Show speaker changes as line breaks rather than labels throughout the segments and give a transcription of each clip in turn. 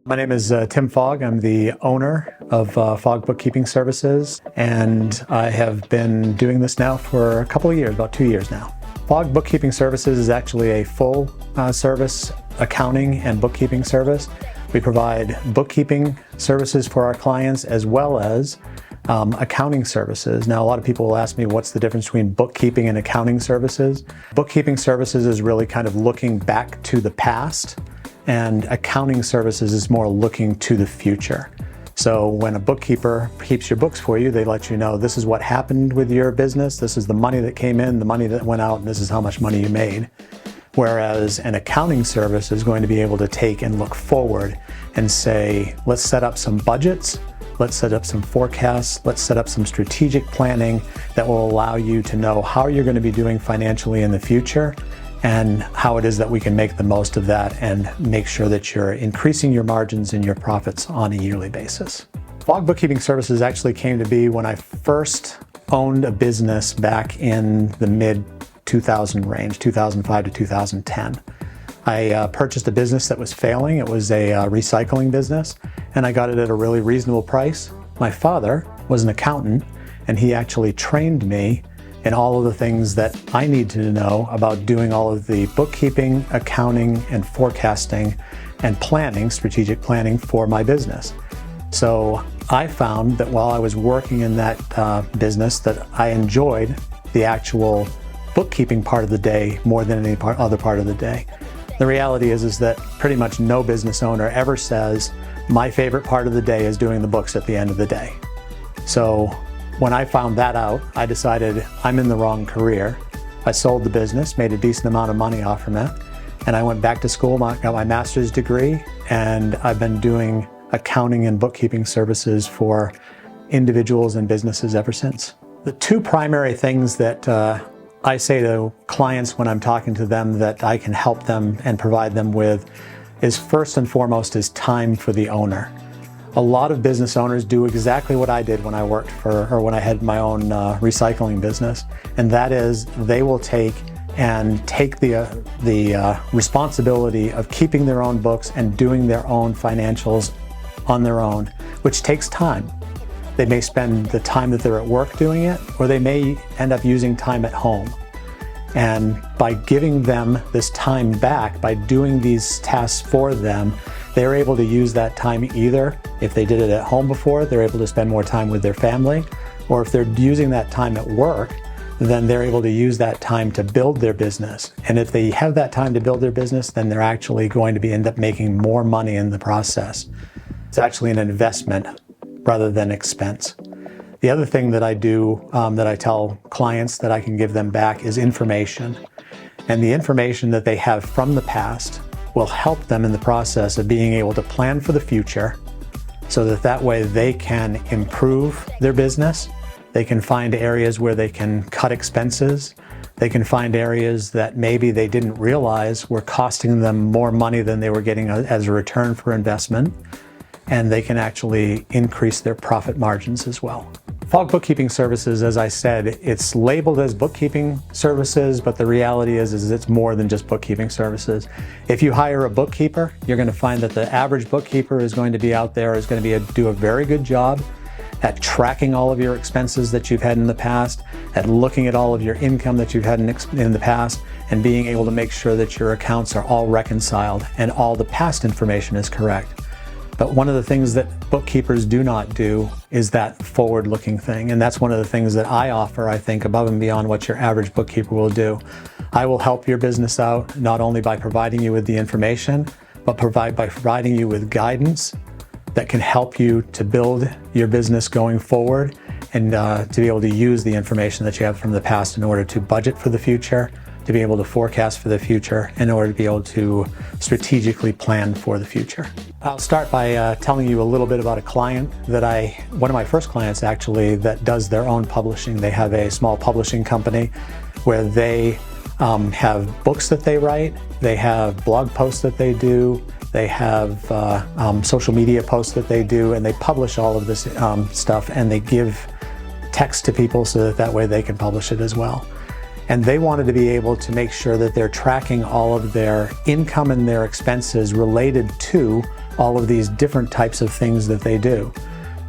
My name is Tim Fogg. I'm the owner of Fogg Bookkeeping Services, and I have been doing this now for a couple of years, about 2 years now. Fogg Bookkeeping Services is actually a full service accounting and bookkeeping service. We provide bookkeeping services for our clients as well as accounting services. Now, a lot of people will ask me what's the difference between bookkeeping and accounting services. Bookkeeping services is really kind of looking back to the past, and accounting services is more looking to the future. So when a bookkeeper keeps your books for you, they let you know this is what happened with your business, this is the money that came in, the money that went out, and this is how much money you made. Whereas an accounting service is going to be able to take and look forward and say, let's set up some budgets, let's set up some forecasts, let's set up some strategic planning that will allow you to know how you're going to be doing financially in the future and how it is that we can make the most of that and make sure that you're increasing your margins and your profits on a yearly basis. Fogg Bookkeeping Services actually came to be when I first owned a business back in the mid-2000 range, 2005 to 2010. I purchased a business that was failing. It was a recycling business, and I got it at a really reasonable price. My father was an accountant, and he actually trained me in all of the things that I needed to know about doing all of the bookkeeping, accounting, and forecasting and planning, strategic planning for my business. So I found that while I was working in that business that I enjoyed the actual bookkeeping part of the day more than any other part of the day. The reality is that pretty much no business owner ever says, my favorite part of the day is doing the books at the end of the day. So when I found that out, I decided I'm in the wrong career. I sold the business, made a decent amount of money off from it, and I went back to school, got my master's degree, and I've been doing accounting and bookkeeping services for individuals and businesses ever since. The two primary things that I say to clients when I'm talking to them that I can help them and provide them with is first and foremost is time for the owner. A lot of business owners do exactly what I did when I worked for, or when I had my own recycling business, and that is they will take the responsibility of keeping their own books and doing their own financials on their own, which takes time. They may spend the time that they're at work doing it, or they may end up using time at home. And by giving them this time back, by doing these tasks for them, they're able to use that time either, if they did it at home before, they're able to spend more time with their family, or if they're using that time at work, then they're able to use that time to build their business. And if they have that time to build their business, then they're actually going to end up making more money in the process. It's actually an investment rather than expense. The other thing that I do, that I tell clients that I can give them back is information. And the information that they have from the past will help them in the process of being able to plan for the future so that way they can improve their business. They can find areas where they can cut expenses. They can find areas that maybe they didn't realize were costing them more money than they were getting as a return for investment. And they can actually increase their profit margins as well. Fogg Bookkeeping Services, as I said, it's labeled as bookkeeping services, but the reality is it's more than just bookkeeping services. If you hire a bookkeeper, you're going to find that the average bookkeeper is going to be out there, is going to do a very good job at tracking all of your expenses that you've had in the past, at looking at all of your income that you've had in the past, and being able to make sure that your accounts are all reconciled and all the past information is correct. But one of the things that bookkeepers do not do is that forward-looking thing. And that's one of the things that I offer, I think, above and beyond what your average bookkeeper will do. I will help your business out not only by providing you with the information, but by providing you with guidance that can help you to build your business going forward and to be able to use the information that you have from the past in order to budget for the future, to be able to forecast for the future, in order to be able to strategically plan for the future. I'll start by telling you a little bit about a client that one of my first clients actually, that does their own publishing. They have a small publishing company where they have books that they write, they have blog posts that they do, they have social media posts that they do, and they publish all of this stuff, and they give text to people so that way they can publish it as well. And they wanted to be able to make sure that they're tracking all of their income and their expenses related to all of these different types of things that they do.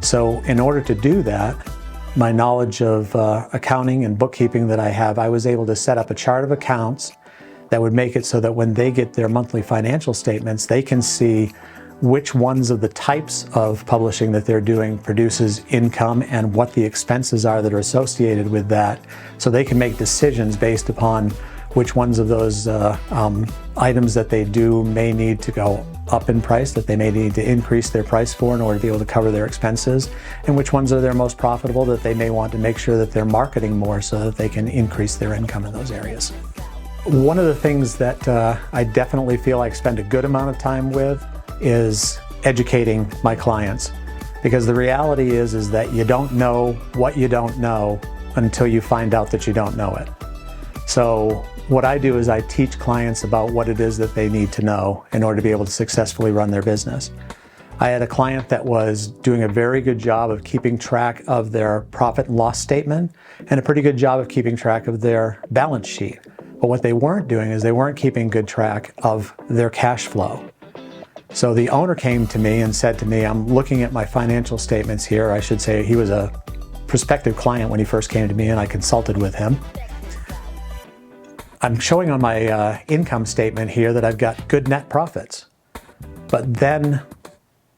So in order to do that, my knowledge of accounting and bookkeeping that I have, I was able to set up a chart of accounts that would make it so that when they get their monthly financial statements, they can see which ones of the types of publishing that they're doing produces income and what the expenses are that are associated with that, so they can make decisions based upon which ones of those items that they do may need to go up in price, that they may need to increase their price for in order to be able to cover their expenses, and which ones are their most profitable that they may want to make sure that they're marketing more so that they can increase their income in those areas. One of the things that I definitely feel I spend a good amount of time with is educating my clients, because the reality is that you don't know what you don't know until you find out that you don't know it. So what I do is I teach clients about what it is that they need to know in order to be able to successfully run their business. I had a client that was doing a very good job of keeping track of their profit and loss statement and a pretty good job of keeping track of their balance sheet. But what they weren't doing is they weren't keeping good track of their cash flow. So the owner came to me and said to me, I'm looking at my financial statements here. I should say he was a prospective client when he first came to me and I consulted with him. I'm showing on my income statement here that I've got good net profits, but then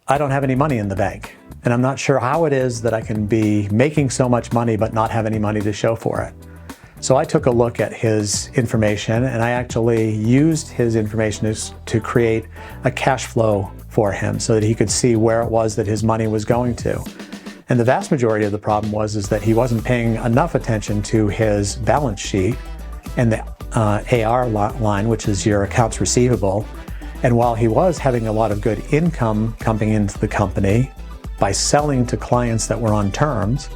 I don't have any money in the bank. And I'm not sure how it is that I can be making so much money but not have any money to show for it. So I took a look at his information and I actually used his information to create a cash flow for him so that he could see where it was that his money was going to. And the vast majority of the problem was that he wasn't paying enough attention to his balance sheet and the AR line, which is your accounts receivable. And while he was having a lot of good income coming into the company by selling to clients that were on terms,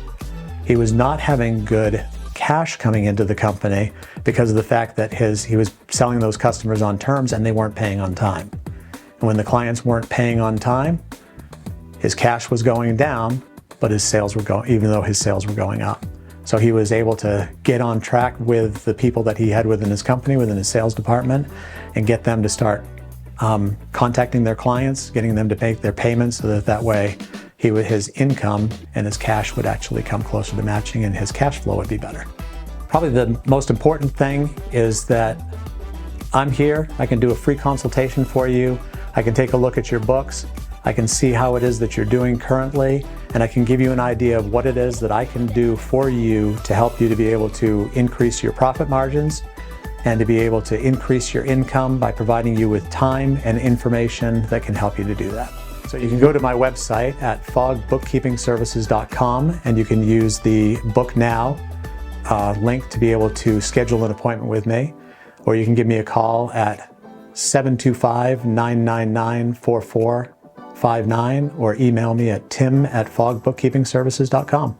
he was not having good cash coming into the company because of the fact that he was selling those customers on terms and they weren't paying on time. And when the clients weren't paying on time, his cash was going down, but his sales were going, even though his sales were going up. So he was able to get on track with the people that he had within his company, within his sales department, and get them to start contacting their clients, getting them to make their payments so that way his income and his cash would actually come closer to matching and his cash flow would be better. Probably the most important thing is that I'm here. I can do a free consultation for you. I can take a look at your books. I can see how it is that you're doing currently, and I can give you an idea of what it is that I can do for you to help you to be able to increase your profit margins and to be able to increase your income by providing you with time and information that can help you to do that. So you can go to my website at foggbookkeepingservices.com and you can use the Book Now link to be able to schedule an appointment with me, or you can give me a call at 725-999-4459 or email me at tim@foggbookkeepingservices.com.